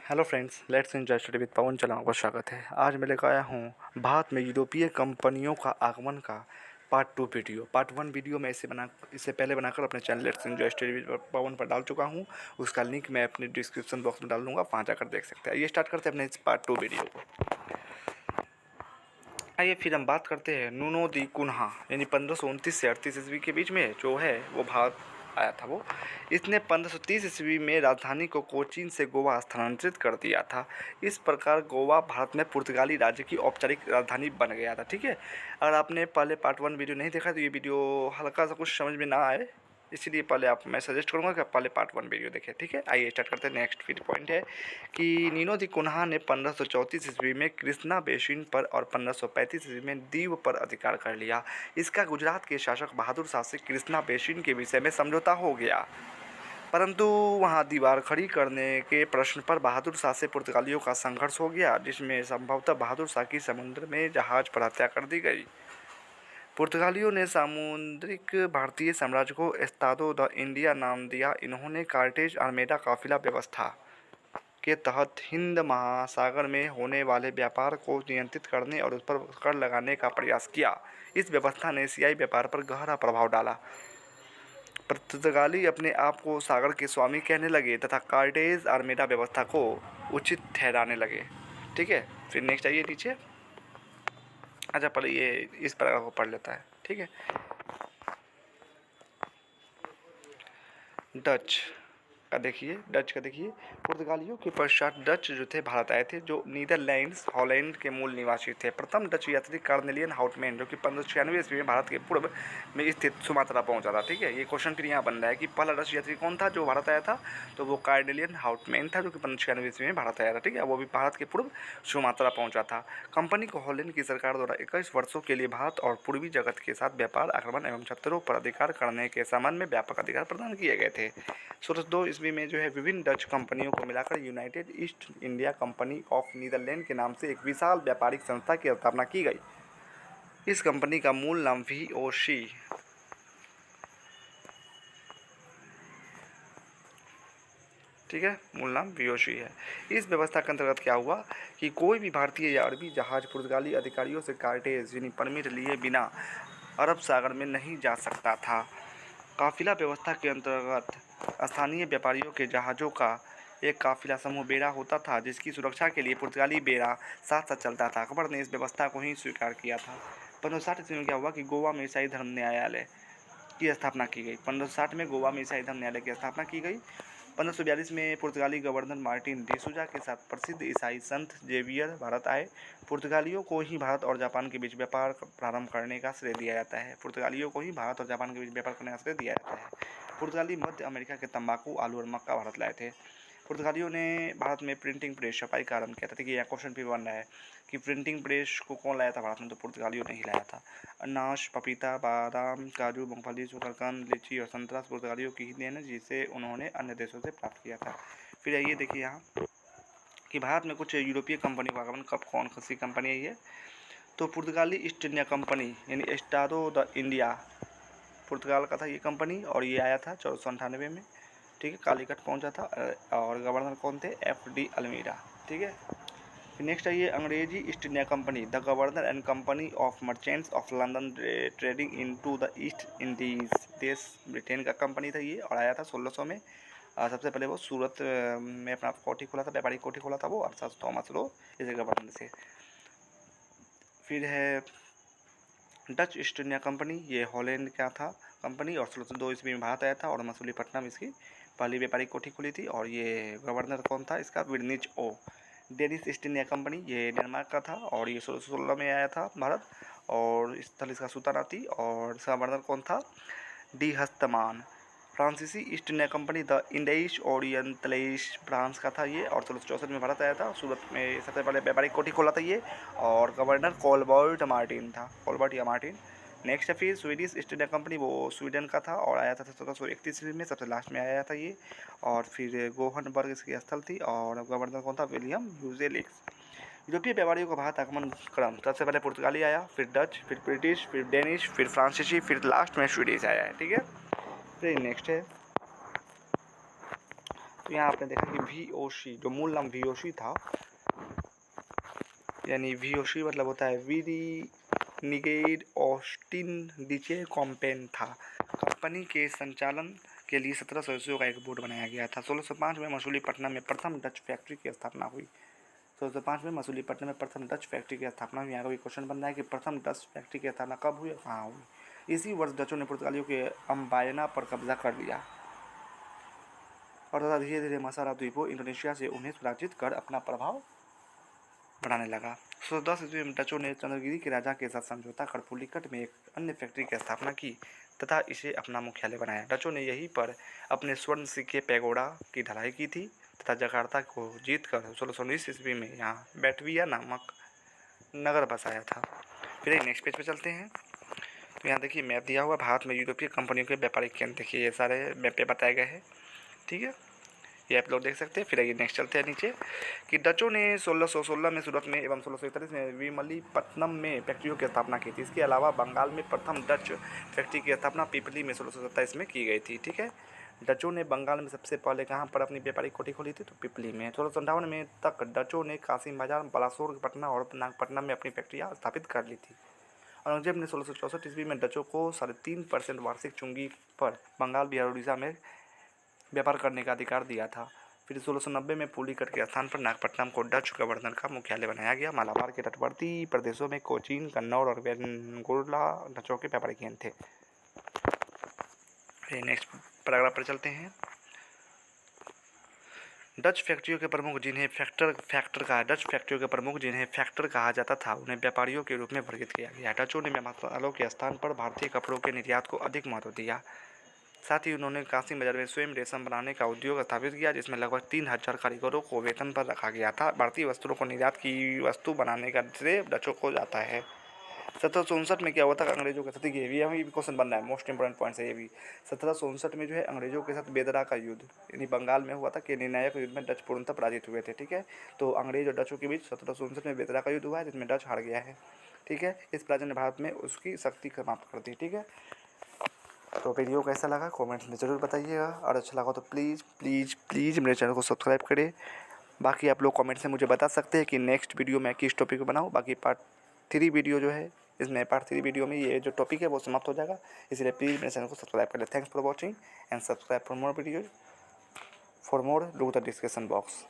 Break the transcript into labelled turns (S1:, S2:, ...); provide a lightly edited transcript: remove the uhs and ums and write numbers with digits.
S1: Hello friends, let's enjoy study with Pawan चला आपका स्वागत है। आज मैं लेकर आया हूँ भारत में यूरोपीय कंपनियों का आगमन का पार्ट 2 वीडियो। पार्ट 1 वीडियो मैं इससे पहले बनाकर अपने channel let's enjoy study with Pawan पर डाल चुका हूँ। उसका लिंक मैं अपने डिस्क्रिप्शन बॉक्स में डाल दूँगा, वहाँ जाकर देख सकते हैं। ये स्टार्ट करते हैं अपने इस पार्ट 2 वीडियो को। आइए फिर हम बात करते हैं नुनो दी कुन्हा, यानी 1529 से 38 ईस्वी के बीच में जो है वो भारत आया था। वो इसने 1530 ईस्वी में राजधानी को कोचीन से गोवा स्थानांतरित कर दिया था। इस प्रकार गोवा भारत में पुर्तगाली राज्य की औपचारिक राजधानी बन गया था। ठीक है, अगर आपने पहले पार्ट 1 वीडियो नहीं देखा तो ये वीडियो हल्का सा कुछ समझ में ना आए, इसलिए मैं सजेस्ट करूंगा कि आप पहले पार्ट 1 वीडियो देखें। ठीक है, आइए स्टार्ट करते हैं। नेक्स्ट फिर पॉइंट है कि नीनो दी कुन्हा ने 1534 ईस्वी में कृष्णा बेसिन पर और 1535 ईस्वी में दीव पर अधिकार कर लिया। इसका गुजरात के शासक बहादुर शाह से कृष्णा बेसिन के विषय में समझौता हो गया, परंतु वहां दीवार खड़ी करने के प्रश्न पर बहादुर शाह से पुर्तगालियों का संघर्ष हो गया, जिसमें संभवतः बहादुर शाह की समुद्र में जहाज पर हत्या कर दी गई। पुर्तगालियों ने सामुद्रिक भारतीय साम्राज्य को एस्तादो द इंडिया नाम दिया। इन्होंने कार्टेज आर्मेडा काफिला व्यवस्था के तहत हिंद महासागर में होने वाले व्यापार को नियंत्रित करने और उस पर कर लगाने का प्रयास किया। इस व्यवस्था ने एशियाई व्यापार पर गहरा प्रभाव डाला। पुर्तगाली अपने आप को सागर के स्वामी कहने लगे तथा कार्टेज आर्मेडा व्यवस्था को उचित ठहराने लगे। ठीक है, फिर नेक्स्ट आइए नीचे। अच्छा, पहले ये इस प्रकार को पढ़ लेता है। ठीक है, डच का देखिए। पुर्तगालियों के पश्चात डच जो थे भारत आए थे, जो नीदरलैंड्स हॉलैंड के मूल निवासी थे। प्रथम डच यात्री कार्नेलियन हाउटमैन, जो कि 1596 ईस्वी में भारत के पूर्व में स्थित सुमात्रा पहुंचा था। ठीक है, ये क्वेश्चन फिर यहाँ बन रहा है कि पहला डच यात्री कौन था जो भारत आया था, तो वो कार्नेलियन हाउटमैन था, जो कि 1596 ईस्वी में भारत आया था। ठीक है, वो भी भारत के पूर्व सुमात्रा पहुंचा था। कंपनी को हॉलैंड की सरकार द्वारा 21 वर्षों के लिए भारत और पूर्वी जगत के साथ व्यापार, आक्रमण एवं शत्रुओं पर अधिकार करने के संबंध में व्यापक अधिकार प्रदान किए गए थे। 1602 ईस्वी में जो है विभिन्न डच कंपनियों को मिलाकर United East India Company of Netherland के नाम से एक विशाल व्यापारिक संस्था की स्थापना की गई। इस कंपनी का मूल नाम वीओसी ठीक है, मूल नाम वीओसी है। इस व्यवस्था के अंतर्गत क्या हुआ कि कोई भी भारतीय या अरबी जहाज पुर्तगाली अधिकारियों से कार्टेज यानी परमिट लिए बिना अरब सागर में नहीं जा सकता था। काफिला व्यवस्था के अंतर्गत स्थानीय व्यापारियों के जहाज़ों का एक काफिला समूह बेड़ा होता था, जिसकी सुरक्षा के लिए पुर्तगाली बेड़ा साथ साथ चलता था। अकबर ने इस व्यवस्था को ही स्वीकार किया था। 1560 ईस्वी में क्या हुआ कि गोवा में ईसाई धर्म न्यायालय की स्थापना की गई। 1560 में गोवा में ईसाई धर्म न्यायालय की स्थापना की गई। 1542 में पुर्तगाली गवर्नर मार्टिन डिसूजा के साथ प्रसिद्ध ईसाई संत जेवियर भारत आए। पुर्तगालियों को ही भारत और जापान के बीच व्यापार प्रारंभ करने का श्रेय दिया जाता है। पुर्तगाली मध्य अमेरिका के तंबाकू, आलू और मक्का भारत लाए थे। पुर्तगालियों ने भारत में प्रिंटिंग प्रेस छपाई का आरंभ किया था। देखिए यहाँ क्वेश्चन भी बन रहा है कि प्रिंटिंग प्रेस को कौन लाया था भारत में, तो पुर्तगालियों ने ही लाया था। अनाज, पपीता, बादाम, काजू, मूंगफली, शकरकंद, लीची और संतरा पुर्तगालियों की ही देन है, जिसे उन्होंने अन्य देशों से प्राप्त किया था। फिर आइए देखिए यहाँ कि भारत में कुछ यूरोपीय कंपनी का आगमन कब, कौन सी कंपनी आई है, तो पुर्तगाली ईस्ट इंडिया कंपनी यानी एस्टाडो द इंडिया, पुर्तगाल का था ये कंपनी, और ये आया था 1498 में। ठीक है, कालीकट पहुंचा था और गवर्नर कौन थे, एफ.डी. अल्मीरा। ठीक है, फिर नेक्स्ट आइए अंग्रेजी east India Company, the governor and company of merchants of London trading into the east Indies. देश ब्रिटेन का कंपनी था ये, और आया था 1600 में। सबसे पहले वो सूरत में अपना कोठी खोला था, व्यापारिक कोठी खोला था वो, और सर थॉमस लो इस गवर्नर से। फिर है डच ईस्ट इंडिया कंपनी, ये हॉलैंड का था कंपनी, और 1602 ईस्वी में भारत आया था और मसूलीपट्टनम इसकी पहली व्यापारिक कोठी खुली थी, और ये गवर्नर कौन था इसका, विडनिच ओ। डेनिश ईस्ट इंडिया कंपनी, ये डेनमार्क का था और ये 1616 में आया था भारत, और स्थल इसका सुल्तानाती, और इसका गवर्नर कौन था, डी हस्तमान। फ्रांसीसी ईस्ट इंडिया कंपनी, द इंडिश ओरिएंटलिश, फ्रांस का था ये, और 1664 में भारत आया था। सूरत में सबसे पहले व्यापारिक कोठी खोला था ये, और गवर्नर कोलबर्ट मार्टिन था, कोलबर्ट या मार्टिन। नेक्स्ट है फिर स्वीडिश ईस्ट इंडिया कंपनी, वो स्वीडन का था और आया था 1731 में, सबसे लास्ट में आया था ये। और फिर गोहनबर्ग इसकी स्थल थी, और गवर्नर कौन था, विलियम यूजेलिक्स। यूरोपीय व्यापारियों का भारत आगमन क्रम, सबसे पहले पुर्तगाली आया, फिर डच, फिर ब्रिटिश, फिर डेनिश, फिर फ्रांसीसी, फिर लास्ट में स्वीडिश आया है। ठीक है, फिर नेक्स्ट है तो यहाँ आपने देखा कि VOC जो मूल नाम VOC था, यानी VOC मतलब होता है वीरी निगेड ऑस्टिन डीचे कॉम्पेन था। कंपनी के संचालन के लिए 17 सदस्यों का एक बोर्ड बनाया गया था। 1605 में मसूलीपट्टनम में प्रथम डच फैक्ट्री की स्थापना हुई। 1605 में मसूलीपट्टनम में प्रथम डच फैक्ट्री की स्थापना हुई। यहाँ का भी क्वेश्चन बन रहा है कि प्रथम डच फैक्ट्री की स्थापना कब हुई और कहाँ हुई। इसी वर्ष डचों ने पुर्तगालियों के अम्बायना पर कब्जा कर लिया और तथा धीरे धीरे मसारा द्वीपों इंडोनेशिया से उन्हें पराजित कर अपना प्रभाव बढ़ाने लगा। 1610 ईस्वी में डचों ने चंद्रगिरी के राजा के साथ समझौता कर पुलिकट में एक अन्य फैक्ट्री की स्थापना की तथा इसे अपना मुख्यालय बनाया। डचों ने यहीं पर अपने स्वर्ण सिक्के पैगोडा की ढलाई की थी तथा जकार्ता को जीतकर 1619 ईस्वी में यहाँ बैटविया नामक नगर बसाया था। फिर नेक्स्ट पेज पे चलते हैं। तो यहाँ देखिए मैप दिया हुआ भारत में यूरोपीय कंपनियों के व्यापारिक केंद्र, देखिए ये सारे मैप पे बताए गए हैं, ठीक है, ये आप लोग देख सकते हैं। फिर आइए नेक्स्ट चलते हैं नीचे कि डचों ने 1616 में सूरत में एवं 1641 में विमलीपट्टनम में फैक्ट्रियों की स्थापना की थी। इसके अलावा बंगाल में प्रथम डच फैक्ट्री की स्थापना पिपली में 1627 में की गई थी, ठीक है। डचों ने बंगाल में सबसे पहले कहाँ पर अपनी व्यापारिक कोठी खोली थी, तो पिपली में। 1658 में तक डचों ने कासिम बाजार, बालासोर, पटना और नागपट्टनम में अपनी फैक्ट्रियाँ स्थापित कर ली थी। औरंगजेब ने 1664 ईस्वी में डचों को 3.5% वार्षिक चुंगी पर बंगाल, बिहार, उड़ीसा में व्यापार करने का अधिकार दिया था। फिर 1690 में पुलिकट के स्थान पर नागपट्टनम को डच गवर्नर का मुख्यालय बनाया गया। मालाबार के तटवर्ती प्रदेशों में कोचीन, कन्नौज और वेंगुर्ला डचों के व्यापारिक केंद्र थे। नेक्स्ट पैराग्राफ पर चलते हैं। डच फैक्ट्रियों के प्रमुख जिन्हें फैक्टर कहा जाता था, उन्हें व्यापारियों के रूप में वर्गीकृत किया गया। डचों ने मसालों के स्थान पर भारतीय कपड़ों के निर्यात को अधिक महत्व दिया। साथ ही उन्होंने कासिम बाजार में स्वयं रेशम बनाने का उद्योग स्थापित किया, जिसमें लगभग 3000 कारीगरों को वेतन पर रखा गया था। भारतीय वस्त्रों को निर्यात की वस्तु बनाने का श्रेय डचों को जाता है। 1759 में क्या हुआ था, अंग्रेजों के साथ, ये भी क्वेश्चन बन रहा है, मोस्ट इंपोर्टेंट पॉइंट है ये भी। 1759 में जो है अंग्रेजों के साथ बेदरा का युद्ध यानी बंगाल में हुआ था कि निर्णायक युद्ध में डच पूर्णतः पराजित हुए थे, ठीक है। तो अंग्रेज और डचों के बीच 1759 में बेदरा का युद्ध हुआ है, जिसमें डच हार गया है, ठीक है। इस पराजय ने भारत में उसकी शक्ति समाप्त कर दी, ठीक है। तो वीडियो कैसा लगा कमेंट्स में ज़रूर बताइएगा, और अच्छा लगा तो प्लीज़ प्लीज़ प्लीज़ मेरे चैनल को सब्सक्राइब करें। बाकी आप लोग कमेंट से मुझे बता सकते हैं कि नेक्स्ट वीडियो मैं किस टॉपिक पर बनाऊँ। बाकी पार्ट 3 वीडियो जो है, इसमें पार्ट 3 वीडियो में ये जो टॉपिक है वो समाप्त हो जाएगा, इसलिए प्लीज़ मेरे चैनल को सब्सक्राइब करें। Thanks for watching and subscribe for more video, for more look the description box.